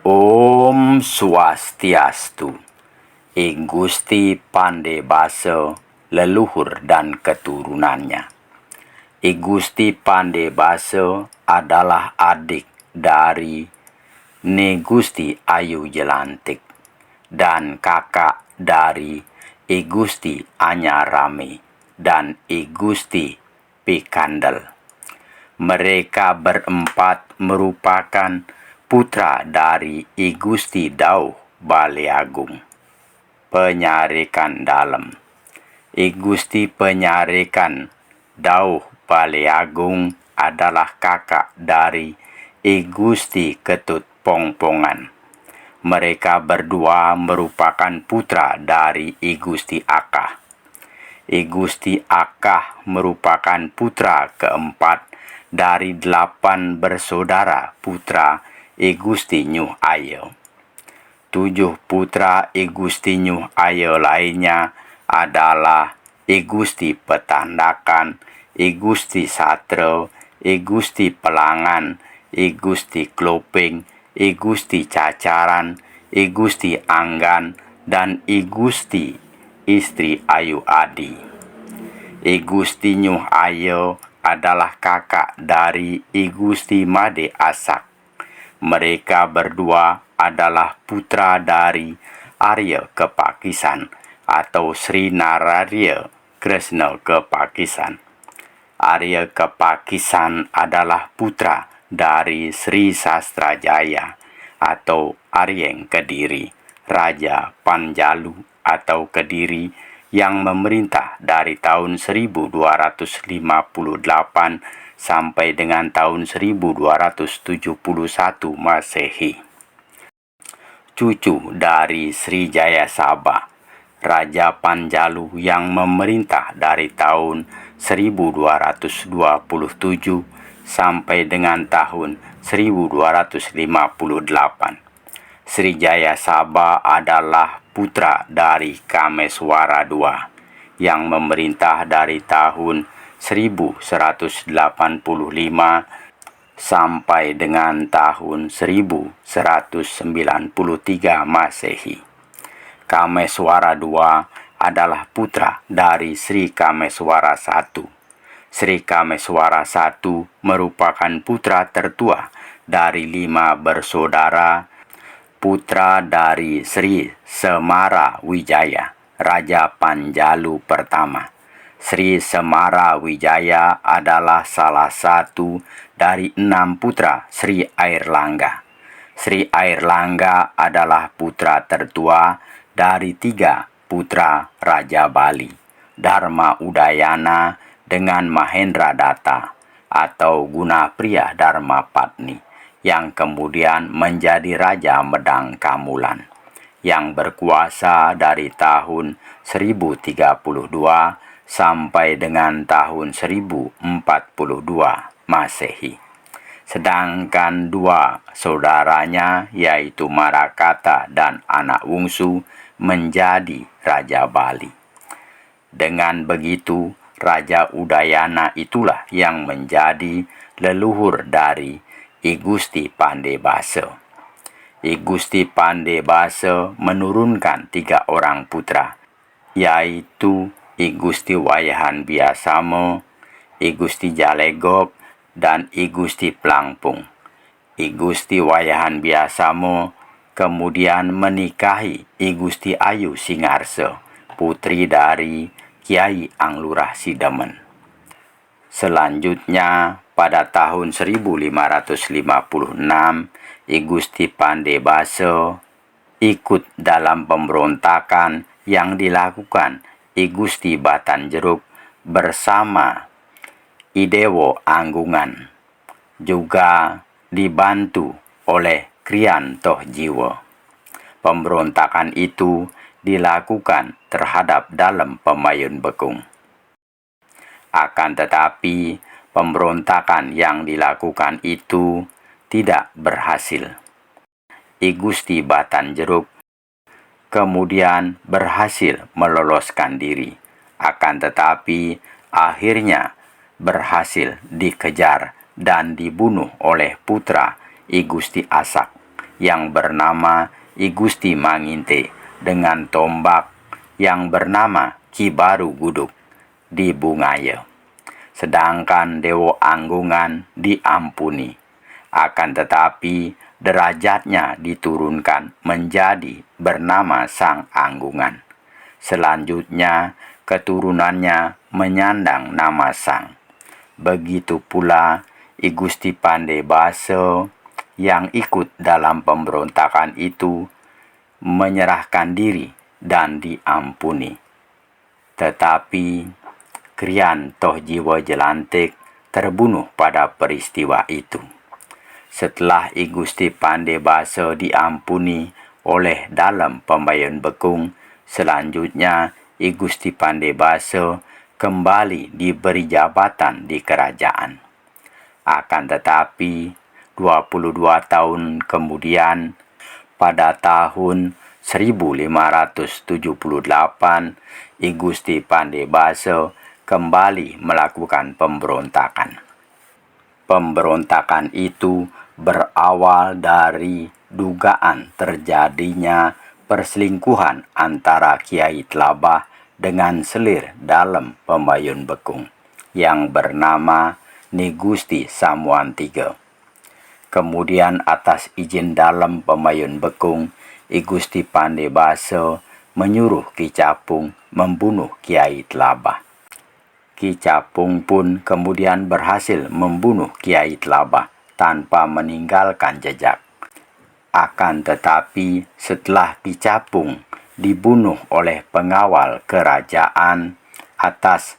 Om Swastiastu. I Gusti Pandebasa, leluhur dan keturunannya. I Gusti Pandebasa adalah adik dari Ni Gusti Ayu Jelantik dan kakak dari I Gusti Anyarame dan I Gusti Pikandel. Mereka berempat merupakan putra dari I Gusti Dauh Baleagung, Penyarekan Dalem. I Gusti Penyarekan Dauh Baleagung adalah kakak dari I Gusti Ketut Pongpongan. Mereka berdua merupakan putra dari I Gusti Akah. I Gusti Akah merupakan putra keempat dari 8 bersaudara putra I Gusti Nyuh Aye. 7 putra I Gusti Nyuh Aye lainnya adalah I Gusti Petandakan, I Gusti Satre, I Gusti Pelangan, I Gusti Kloping, I Gusti Cacaran, I Gusti Anggan, dan I Gusti Istri Ayu Adi. I Gusti Nyuh Aye adalah kakak dari I Gusti Made Asak. Mereka berdua adalah putra dari Arya Kepakisan atau Sri Nararya Kresna Kepakisan. Arya Kepakisan adalah putra dari Sri Sastrajaya atau Aryeng Kediri, Raja Panjalu atau Kediri yang memerintah dari tahun 1258 sampai dengan tahun 1271 Masehi. Cucu dari Sri Jayasabha, Raja Panjalu yang memerintah dari tahun 1227 sampai dengan tahun 1258. Sri Jayasabha adalah putra dari Kameswara II yang memerintah dari tahun 1185 sampai dengan tahun 1193 Masehi. Kameswara II adalah putra dari Sri Kameswara I. Sri Kameswara I merupakan putra tertua dari 5 bersaudara, putra dari Sri Semara Wijaya, Raja Panjalu pertama. Sri Semara Wijaya adalah salah satu dari 6 putra Sri Airlangga. Sri Airlangga adalah putra tertua dari 3 putra Raja Bali, Dharma Udayana dengan Mahendra Datta atau Gunapriya Dharma Patni, yang kemudian menjadi Raja Medang Kamulan, yang berkuasa dari tahun 1032 sampai dengan tahun 1042 Masehi. Sedangkan 2 saudaranya yaitu Marakata dan anak wungsu menjadi Raja Bali. Dengan begitu, Raja Udayana itulah yang menjadi leluhur dari I Gusti Pandebasa. I Gusti Pandebasa menurunkan 3 orang putra, yaitu I Gusti Wayahan Biasamo, I Gusti Jalegok, dan I Gusti Plangpung. I Gusti Wayahan Biasamo kemudian menikahi I Gusti Ayu Singarsa, putri dari Kiai Anglurah Sidemen. Selanjutnya, pada tahun 1556, I Gusti Pandebasa ikut dalam pemberontakan yang dilakukan I Gusti Batanjeruk bersama I Dewo Anggungan, juga dibantu oleh Krian Tohjiwo. Pemberontakan itu dilakukan terhadap Dalem Pemayun Bekung. Akan tetapi, pemberontakan yang dilakukan itu tidak berhasil. I Gusti Batanjeruk kemudian berhasil meloloskan diri, akan tetapi akhirnya berhasil dikejar dan dibunuh oleh putra I Gusti Asak, yang bernama I Gusti Manginte dengan tombak yang bernama Ki Baru Guduk di Bungaya. Sedangkan Dewa Anggungan diampuni. Akan tetapi derajatnya diturunkan menjadi bernama Sang Anggungan. Selanjutnya keturunannya menyandang nama Sang. Begitu pula I Gusti Pandebasa yang ikut dalam pemberontakan itu menyerahkan diri dan diampuni. Tetapi Krian Toh Jiwa Jelantik terbunuh pada peristiwa itu. Setelah I Gusti Pandebasa diampuni oleh Dalem Pembayun Bekung, selanjutnya I Gusti Pandebasa kembali diberi jabatan di kerajaan. Akan tetapi 22 tahun kemudian, pada tahun 1578, I Gusti Pandebasa kembali melakukan pemberontakan. Pemberontakan itu berawal dari dugaan terjadinya perselingkuhan antara Kiai Tlabah dengan selir Dalem Pembayun Bekung yang bernama Ni Gusti Samuan III. Kemudian atas izin Dalem Pembayun Bekung, I Gusti Pandebasa menyuruh Ki Capung membunuh Kiai Tlabah. Ki Capung pun kemudian berhasil membunuh Kiai Tlabah tanpa meninggalkan jejak. Akan tetapi setelah Ki Capung dibunuh oleh pengawal kerajaan atas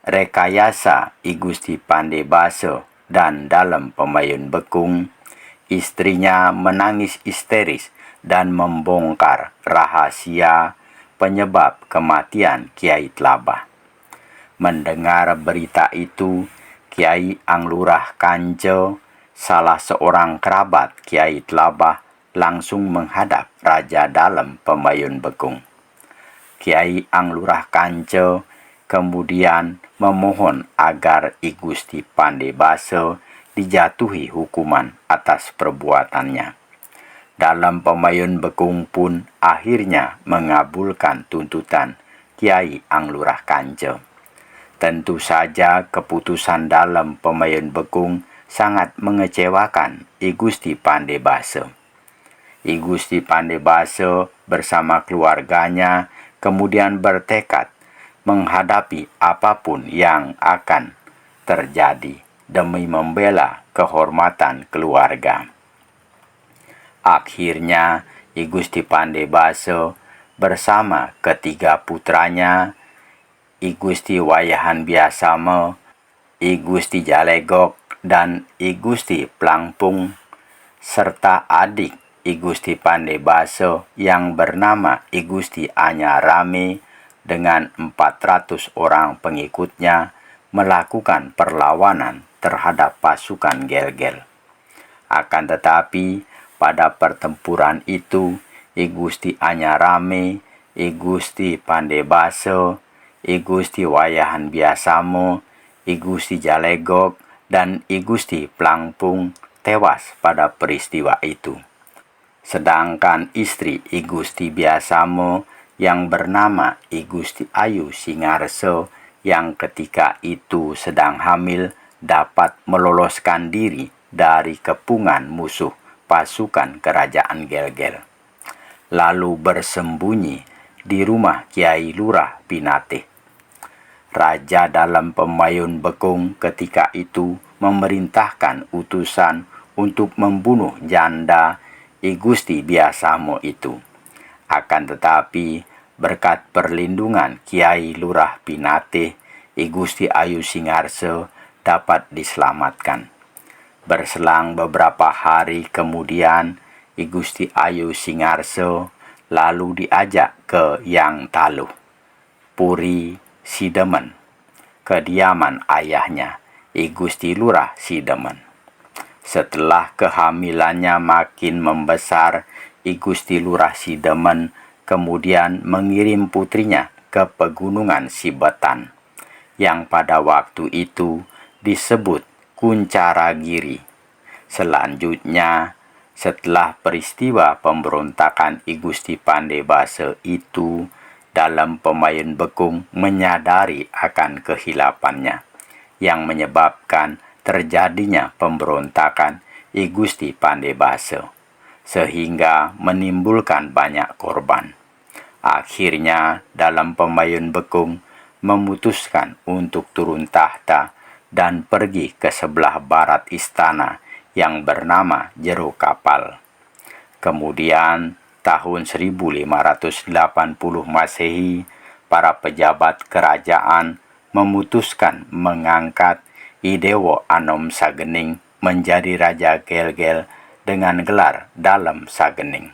rekayasa I Gusti Pandebasa dan Dalem Pembayun Bekung, istrinya menangis histeris dan membongkar rahasia penyebab kematian Kiai Tlabah. Mendengar berita itu, Kiai Anglurah Kanca, salah seorang kerabat Kiai Tlabah, langsung menghadap Raja Dalem Pembayun Bekung. Kiai Anglurah Kanca kemudian memohon agar I Gusti Pandebasa dijatuhi hukuman atas perbuatannya. Dalem Pembayun Bekung pun akhirnya mengabulkan tuntutan Kiai Anglurah Kanca. Tentu saja keputusan Dalem Pembayun Bekung sangat mengecewakan I Gusti Pandebasa. I Gusti Pandebasa bersama keluarganya kemudian bertekad menghadapi apapun yang akan terjadi demi membela kehormatan keluarga. Akhirnya I Gusti Pandebasa bersama ketiga putranya, I Gusti Wayahan Biasama, I Gusti Jalegok, dan I Gusti Plangpung, serta adik I Gusti Pandebasa yang bernama I Gusti Anyarame dengan 400 orang pengikutnya melakukan perlawanan terhadap pasukan Gel-Gel. Akan tetapi pada pertempuran itu, I Gusti Anyarame, I Gusti Pandebasa, I Gusti Wayahan Biasamo, I Gusti Jalegok, dan I Gusti Plangpung tewas pada peristiwa itu. Sedangkan istri I Gusti Biasamo yang bernama I Gusti Ayu Singarso yang ketika itu sedang hamil dapat meloloskan diri dari kepungan musuh pasukan kerajaan Gel-Gel, lalu bersembunyi di rumah Kiai Lurah Pinate. Raja Dalem Pembayun Bekung ketika itu memerintahkan utusan untuk membunuh janda I Gusti Biasamo itu. Akan tetapi berkat perlindungan Kiai Lurah Pinate, I Gusti Ayu Singarso dapat diselamatkan. Berselang beberapa hari kemudian, I Gusti Ayu Singarso lalu diajak ke Yang Taluh, Puri Sidemen, kediaman ayahnya, I Gusti Lurah Sidemen. Setelah kehamilannya makin membesar, I Gusti Lurah Sidemen kemudian mengirim putrinya ke pegunungan Sibetan, yang pada waktu itu disebut Kuncaragiri. Selanjutnya, Setelah peristiwa pemberontakan I Gusti Pandebasa itu, dalam Pemayun Bekung menyadari akan kehilapannya, yang menyebabkan terjadinya pemberontakan I Gusti Pandebasa, sehingga menimbulkan banyak korban. Akhirnya dalam Pemayun Bekung memutuskan untuk turun tahta dan pergi ke sebelah barat istana yang bernama Jero Kapal. Kemudian tahun 1580 Masehi, para pejabat kerajaan memutuskan mengangkat I Dewa Anom Sagening menjadi Raja Gel-Gel dengan gelar Dalem Sagening.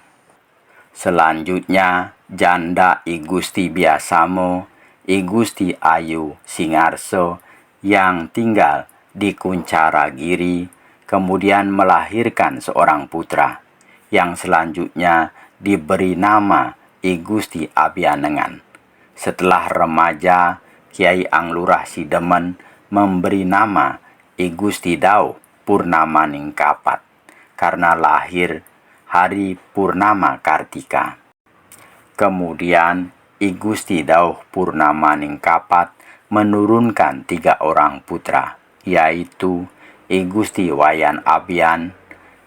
Selanjutnya janda I Gusti Biasamo, I Gusti Ayu Singarso yang tinggal di Kuncaragiri kemudian melahirkan seorang putra yang selanjutnya diberi nama I Gusti Abianengan. Setelah remaja, Kiai Anglurah Sidemen memberi nama I Gusti Dau Purnamaning Kapat karena lahir hari Purnama Kartika. Kemudian I Gusti Dau Purnamaning Kapat menurunkan 3 orang putra, yaitu I Gusti Wayan Abian,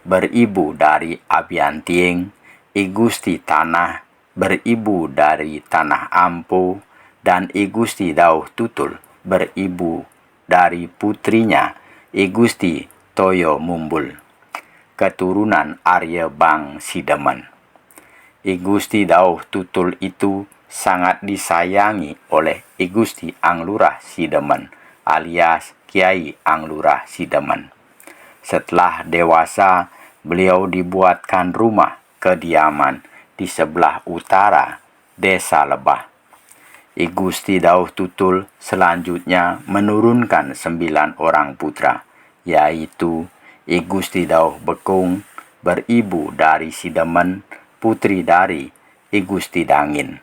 beribu dari Abian Tieng, I Gusti Tanah, beribu dari Tanah Ampo, dan I Gusti Dauh Tutul, beribu dari putrinya I Gusti Toyo Mumbul, keturunan Arya Bang Sidemen. I Gusti Dauh Tutul itu sangat disayangi oleh I Gusti Anglurah Sidemen alias Kiai Anglurah Sidemen. Setelah dewasa, beliau dibuatkan rumah kediaman di sebelah utara Desa Lebah. I Gusti Dauh Tutul selanjutnya menurunkan 9 orang putra, yaitu I Gusti Dauh Bekung, beribu dari Sidemen, putri dari I Gusti Dangin.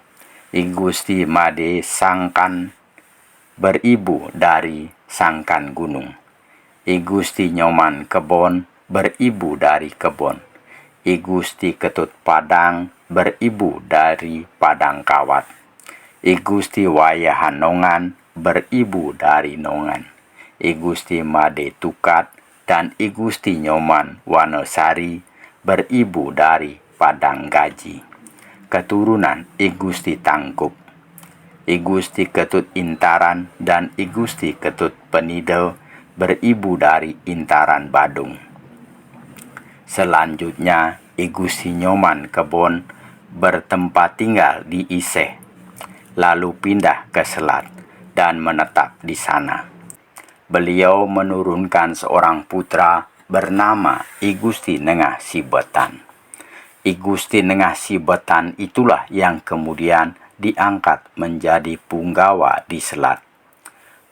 I Gusti Made Sangkan, beribu dari Sangkan Gunung. I Gusti Nyoman Kebon, beribu dari Kebon. I Gusti Ketut Padang, beribu dari Padang Kawat. I Gusti Wayahan Nongan, beribu dari Nongan. I Gusti Made Tukat dan I Gusti Nyoman Wanosari, beribu dari Padang Gaji, keturunan I Gusti Tangkup. I Gusti Ketut Intaran dan I Gusti Ketut Penide beribu dari Intaran Badung. Selanjutnya I Gusti Nyoman Kebon bertempat tinggal di Iseh, lalu pindah ke Selat dan menetap di sana. Beliau menurunkan seorang putra bernama I Gusti Nengah Sibetan. I Gusti Nengah Sibetan itulah yang kemudian diangkat menjadi punggawa di Selat.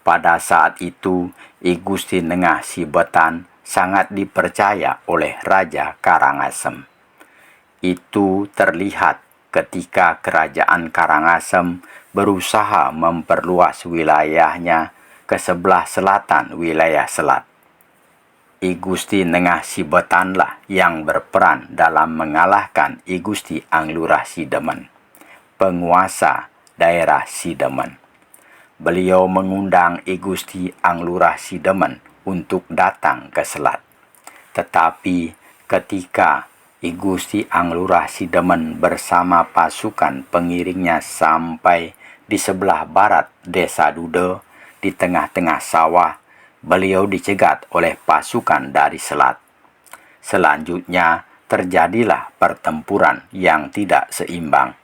Pada saat itu, I Gusti Nengah Sibetan sangat dipercaya oleh Raja Karangasem. Itu terlihat ketika Kerajaan Karangasem berusaha memperluas wilayahnya ke sebelah selatan wilayah Selat. I Gusti Nengah Sibetanlah yang berperan dalam mengalahkan I Gusti Anglurah Sidemen, penguasa daerah Sidemen. Beliau mengundang I Gusti Anglurah Sidemen untuk datang ke Selat. Tetapi ketika I Gusti Anglurah Sidemen bersama pasukan pengiringnya sampai di sebelah barat Desa Dude, di tengah-tengah sawah, beliau dicegat oleh pasukan dari Selat. Selanjutnya terjadilah pertempuran yang tidak seimbang.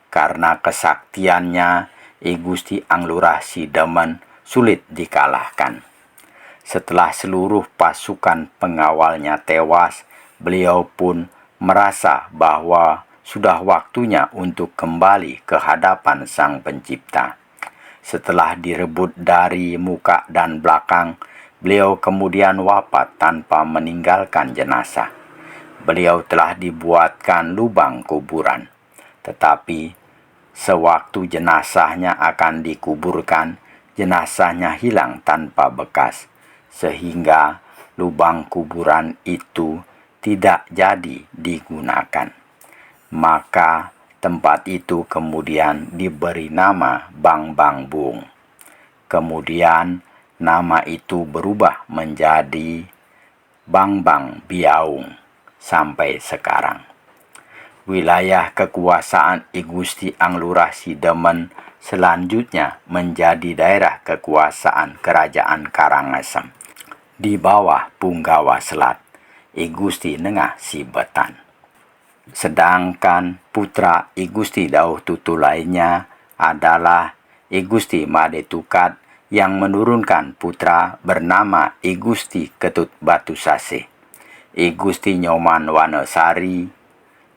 Karena kesaktiannya, I Gusti Anglurah Sidemen sulit dikalahkan. Setelah seluruh pasukan pengawalnya tewas, beliau pun merasa bahwa sudah waktunya untuk kembali ke hadapan Sang Pencipta. Setelah direbut dari muka dan belakang, beliau kemudian wafat tanpa meninggalkan jenazah. Beliau telah dibuatkan lubang kuburan, tetapi sewaktu jenazahnya akan dikuburkan, jenazahnya hilang tanpa bekas, sehingga lubang kuburan itu tidak jadi digunakan. Maka tempat itu kemudian diberi nama Bangbang Bung. Kemudian nama itu berubah menjadi Bangbang Biaung sampai sekarang. Wilayah kekuasaan I Gusti Anglurah Sidemen selanjutnya menjadi daerah kekuasaan Kerajaan Karangasem di bawah Punggawa Selat I Gusti Nengah Sibetan. Sedangkan putra I Gusti Dauh Tutu lainnya adalah I Gusti Made Tukat yang menurunkan putra bernama I Gusti Ketut Batu Sase. I Gusti Nyoman Wanesari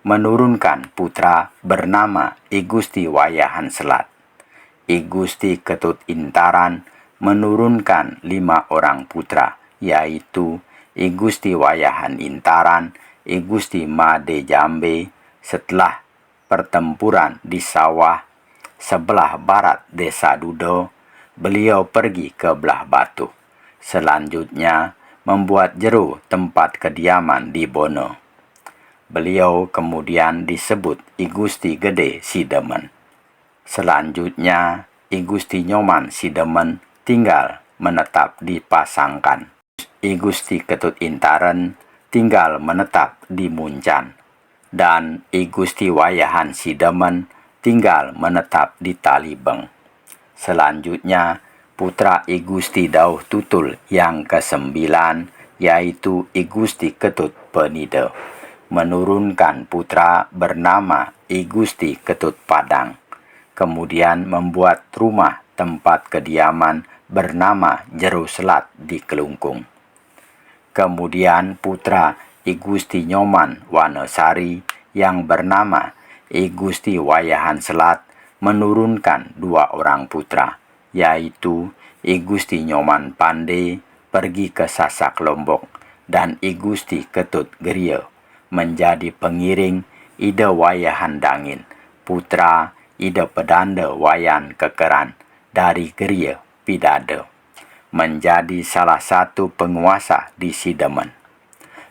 menurunkan putra bernama I Gusti Wayahan Selat. I Gusti Ketut Intaran menurunkan 5 orang putra, yaitu I Gusti Wayahan Intaran, I Gusti Made Jambe. Setelah pertempuran di sawah sebelah barat Desa Dudo, beliau pergi ke Belah Batu. Selanjutnya membuat jero tempat kediaman di Bono. Beliau kemudian disebut I Gusti Gede Sidemen. Selanjutnya I Gusti Nyoman Sidemen tinggal menetap di Pasangkan. I Gusti Ketut Intaran tinggal menetap di Muncan. Dan I Gusti Wayahan Sidemen tinggal menetap di Talibeng. Selanjutnya putra I Gusti Dauh Tutul yang ke-9, yaitu I Gusti Ketut Penide, menurunkan putra bernama I Gusti Ketut Padang. Kemudian membuat rumah tempat kediaman bernama Jero Selat di Kelungkung. Kemudian putra I Gusti Nyoman Wanesari yang bernama I Gusti Wayahan Selat menurunkan 2 orang putra, yaitu I Gusti Nyoman Pande pergi ke Sasak Lombok dan I Gusti Ketut Gerie menjadi pengiring Ida Wayahan Dangin, putra Ida Pedanda Wayan Kekeran dari Gerie Pidade, menjadi salah satu penguasa di Sidemen.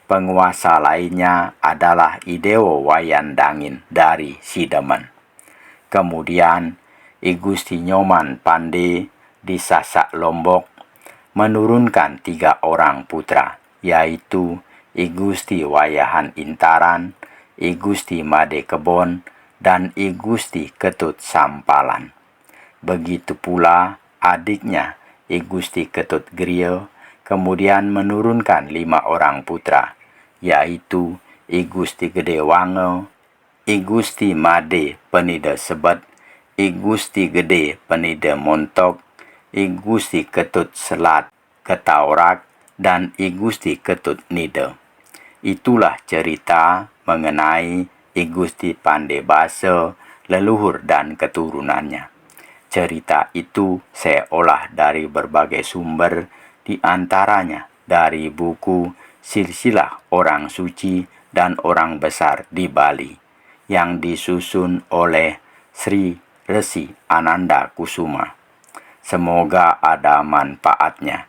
Penguasa lainnya adalah Idewo Wayan Dangin dari Sidemen. Kemudian I Gusti Nyoman Pande di Sasak Lombok menurunkan 3 orang putra, yaitu I Gusti Wayahan Intaran, I Gusti Made Kebon, dan I Gusti Ketut Sampalan. Begitu pula adiknya I Gusti Ketut Gerie kemudian menurunkan 5 orang putra, yaitu I Gusti Gede Wange, I Gusti Made Penide Sebet, I Gusti Gede Penide Montok, I Gusti Ketut Selat Ketaurak, dan I Gusti Ketut Nide. Itulah cerita mengenai I Gusti Pande Base, leluhur dan keturunannya. Cerita itu saya olah dari berbagai sumber, di antaranya dari buku Silsilah Orang Suci dan Orang Besar di Bali yang disusun oleh Sri Resi Ananda Kusuma. Semoga ada manfaatnya.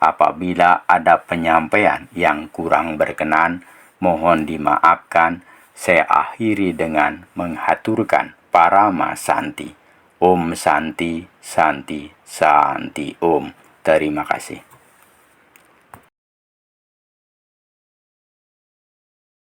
Apabila ada penyampaian yang kurang berkenan, mohon dimaafkan. Saya akhiri dengan menghaturkan Parama Santi. Om Santi, Santi, Santi Om. Terima kasih.